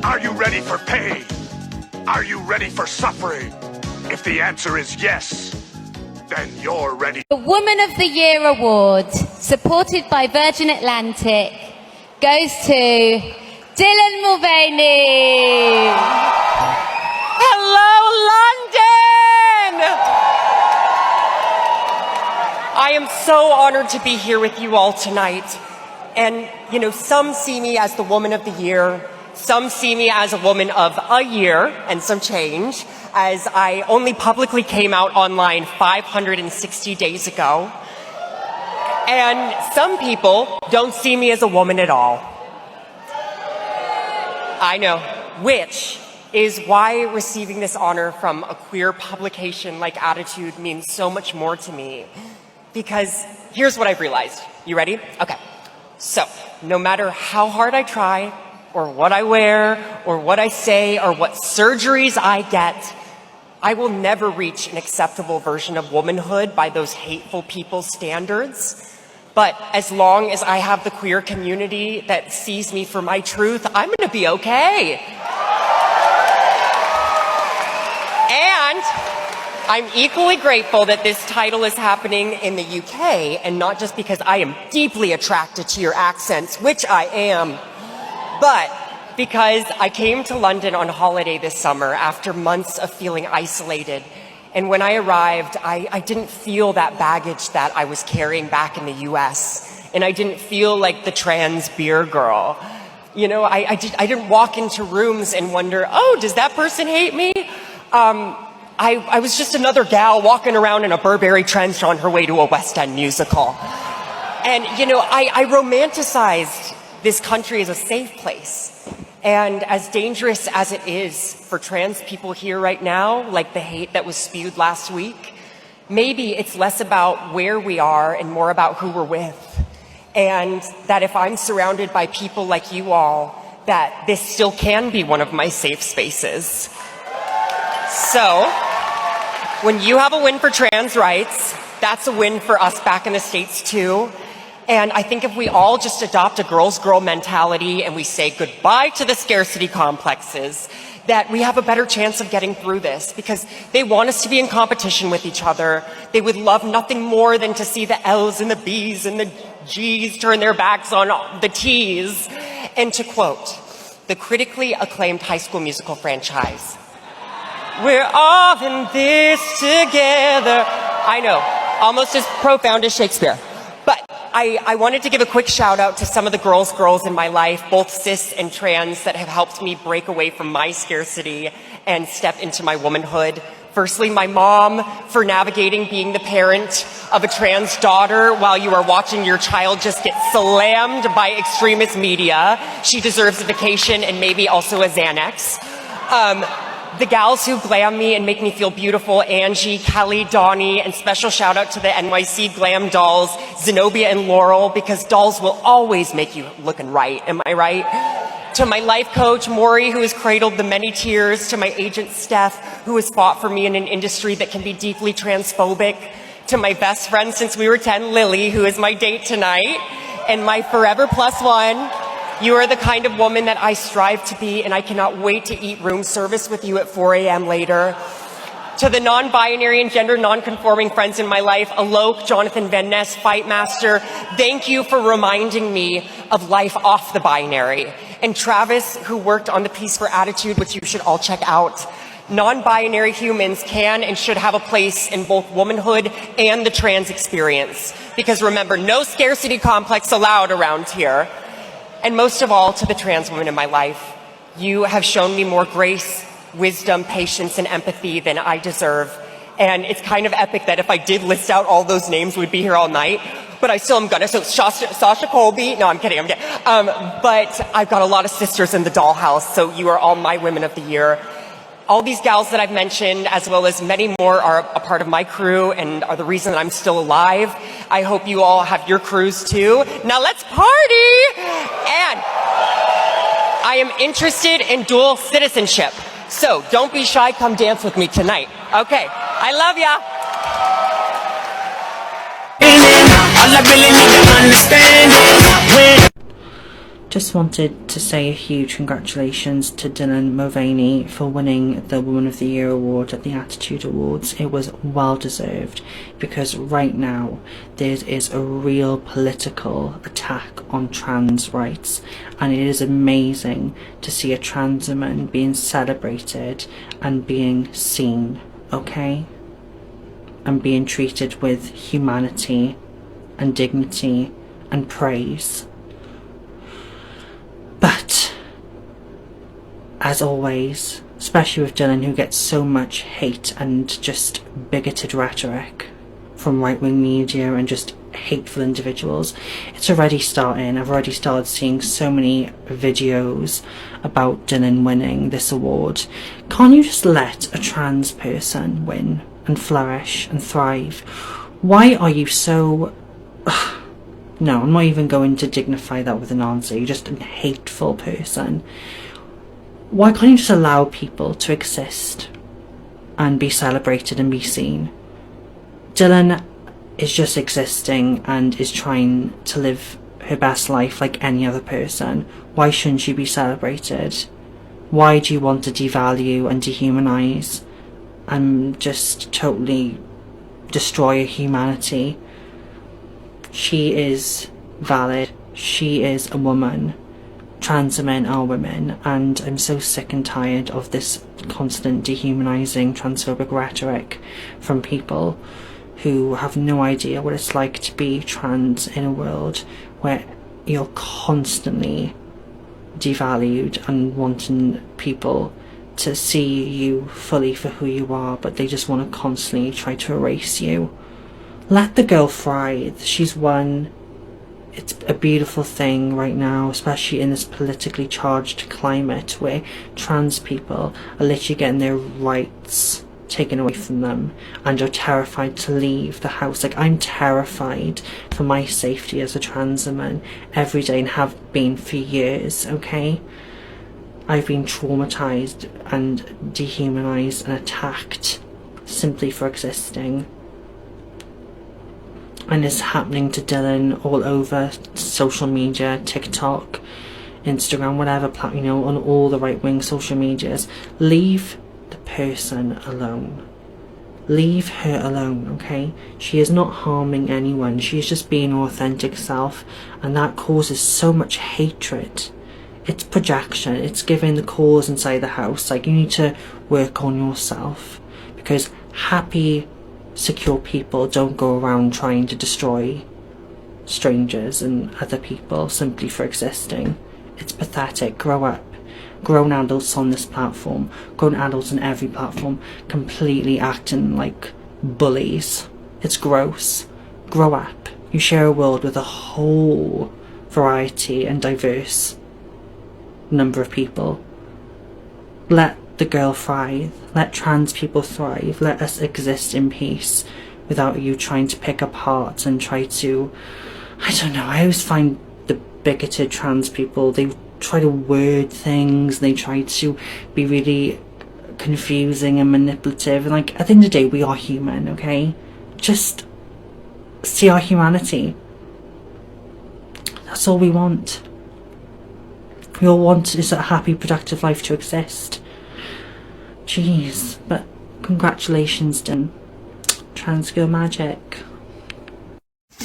Are you ready for pain? Are you ready for suffering? If the answer is yes, then you're ready. The Woman of the Year award, supported by Virgin Atlantic, goes to Dylan Mulvaney. Hello, London! I am so honored to be here with you all tonight. And, you know, some see me as the Woman of the Year. Some see me as a woman of a year and some change, as I only publicly came out online 560 days ago. And some people don't see me as a woman at all. I know, which is why receiving this honor from a queer publication like Attitude means so much more to me. Because here's what I've realized. You ready? Okay. So, no matter how hard I try, or what I wear, or what I say, or what surgeries I get, I will never reach an acceptable version of womanhood by those hateful people's standards. But as long as I have the queer community that sees me for my truth, I'm gonna be okay. And I'm equally grateful that this title is happening in the UK, and not just because I am deeply attracted to your accents, which I am, but because I came to London on holiday this summer after months of feeling isolated. And when I arrived, I didn't feel that baggage that I was carrying back in the US. And I didn't feel like the trans beer girl. You know, I didn't walk into rooms and wonder, oh, does that person hate me? I was just another gal walking around in a Burberry trench on her way to a West End musical. And, you know, I romanticized this country is a safe place. And as dangerous as it is for trans people here right now, like the hate that was spewed last week, maybe it's less about where we are and more about who we're with. And that if I'm surrounded by people like you all, that this still can be one of my safe spaces. So, when you have a win for trans rights, that's a win for us back in the States too. And I think if we all just adopt a girl's girl mentality and we say goodbye to the scarcity complexes, that we have a better chance of getting through this, because they want us to be in competition with each other. They would love nothing more than to see the L's and the B's and the G's turn their backs on the T's. And to quote the critically acclaimed High School Musical franchise, "We're all in this together." I know, almost as profound as Shakespeare. But I wanted to give a quick shout out to some of the girls in my life, both cis and trans, that have helped me break away from my scarcity and step into my womanhood. Firstly, my mom, for navigating being the parent of a trans daughter while you are watching your child just get slammed by extremist media. She deserves a vacation and maybe also a Xanax. The gals who glam me and make me feel beautiful, Angie, Kelly, Donnie, and special shout out to the NYC glam dolls, Zenobia and Laurel, because dolls will always make you looking right, am I right? To my life coach, Maury, who has cradled the many tears, to my agent, Steph, who has fought for me in an industry that can be deeply transphobic, to my best friend since we were 10, Lily, who is my date tonight, and my forever plus one. You are the kind of woman that I strive to be, and I cannot wait to eat room service with you at 4 a.m. later. To the non-binary and gender non-conforming friends in my life, Alok, Jonathan Van Ness, Fight Master, thank you for reminding me of life off the binary. And Travis, who worked on the piece for Attitude, which you should all check out. Non-binary humans can and should have a place in both womanhood and the trans experience. Because remember, no scarcity complex allowed around here. And most of all, to the trans women in my life, you have shown me more grace, wisdom, patience, and empathy than I deserve. And it's kind of epic that if I did list out all those names, we'd be here all night. But I still am gonna. So Sasha Colby, no, I'm kidding. But I've got a lot of sisters in the dollhouse, so you are all my women of the year. All these gals that I've mentioned, as well as many more, are a part of my crew and are the reason that I'm still alive. I hope you all have your crews too. Now let's party! And I am interested in dual citizenship. So don't be shy, come dance with me tonight. Okay, I love ya. Just wanted to say a huge congratulations to Dylan Mulvaney for winning the Woman of the Year award at the Attitude Awards. It was well deserved, because right now there is a real political attack on trans rights, and it is amazing to see a trans woman being celebrated and being seen, okay? And being treated with humanity and dignity and praise. But, as always, especially with Dylan, who gets so much hate and just bigoted rhetoric from right-wing media and just hateful individuals, it's already starting. I've already started seeing so many videos about Dylan winning this award. Can't you just let a trans person win and flourish and thrive? Why are you so... No, I'm not even going to dignify that with an answer. You're just a hateful person. Why can't you just allow people to exist and be celebrated and be seen? Dylan is just existing and is trying to live her best life like any other person. Why shouldn't she be celebrated? Why do you want to devalue and dehumanise and just totally destroy humanity? She is valid. She is a woman. Trans men are women, and I'm so sick and tired of this constant dehumanising, transphobic rhetoric from people who have no idea what it's like to be trans in a world where you're constantly devalued and wanting people to see you fully for who you are, but they just want to constantly try to erase you. Let the girl thrive. She's won. It's a beautiful thing right now, especially in this politically charged climate where trans people are literally getting their rights taken away from them and are terrified to leave the house. Like, I'm terrified for my safety as a trans woman every day and have been for years, okay? I've been traumatised and dehumanised and attacked simply for existing. And it's happening to Dylan all over social media, TikTok, Instagram, whatever platform, you know, on all the right-wing social medias. Leave the person alone. Leave her alone, okay? She is not harming anyone. She is just being her authentic self, and that causes so much hatred. It's projection. It's giving the cause inside the house. Like, you need to work on yourself, because happy, secure people don't go around trying to destroy strangers and other people simply for existing. It's pathetic. Grow up. Grown adults on this platform, grown adults on every platform, completely acting like bullies. It's gross. Grow up. You share a world with a whole variety and diverse number of people. Let the girl thrive. Let trans people thrive. Let us exist in peace without you trying to pick apart and try to, I don't know, I always find the bigoted trans people, they try to word things, they try to be really confusing and manipulative, and like, at the end of the day, we are human, okay? Just see our humanity. That's all we want. We all want is a happy, productive life to exist. Jeez, but congratulations, Dylan. Trans girl magic.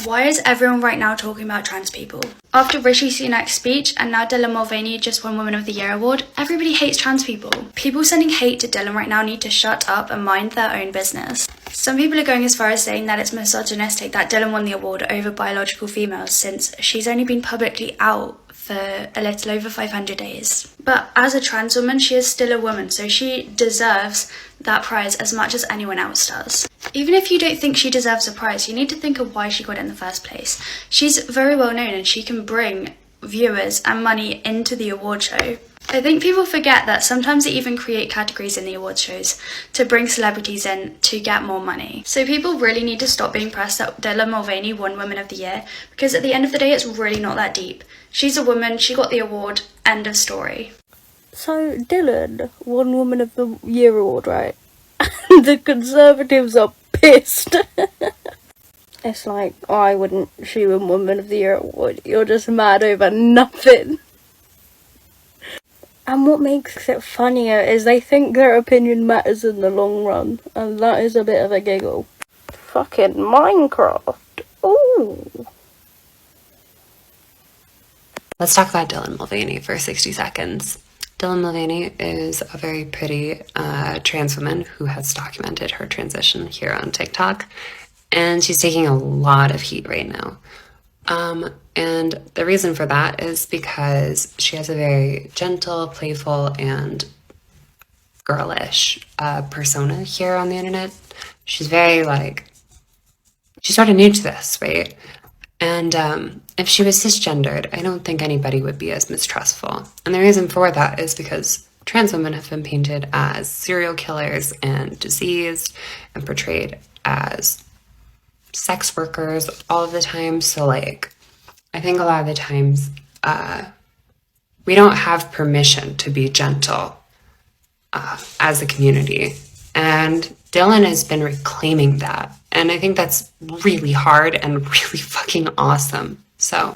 Why is everyone right now talking about trans people? After Rishi Sunak's speech and now Dylan Mulvaney just won Woman of the Year award, everybody hates trans people. People sending hate to Dylan right now need to shut up and mind their own business. Some people are going as far as saying that it's misogynistic that Dylan won the award over biological females, since she's only been publicly out for a little over 500 days. But as a trans woman, she is still a woman, so she deserves that prize as much as anyone else does. Even if you don't think she deserves a prize, you need to think of why she got it in the first place. She's very well known and she can bring viewers and money into the award show. I think people forget that sometimes they even create categories in the award shows to bring celebrities in to get more money. So people really need to stop being pressed that Dylan Mulvaney won Woman of the Year, because at the end of the day, it's really not that deep. She's a woman, she got the award, end of story. So Dylan won Woman of the Year award, right? And the Conservatives are pissed. It's like, oh, I wouldn't, she won Woman of the Year award. You're just mad over nothing. And what makes it funnier is they think their opinion matters in the long run, and that is a bit of a giggle. Fucking Minecraft. Ooh. Let's talk about Dylan Mulvaney for 60 seconds. Dylan Mulvaney is a very pretty trans woman who has documented her transition here on TikTok, and she's taking a lot of heat right now. And the reason for that is because she has a very gentle, playful, and girlish persona here on the internet. She's very, like, she's sort of new to this, right? And if she was cisgendered, I don't think anybody would be as mistrustful. And the reason for that is because trans women have been painted as serial killers and diseased and portrayed as sex workers all of the time. So, like, I think a lot of the times we don't have permission to be gentle as a community. And Dylan has been reclaiming that. And I think that's really hard and really fucking awesome. So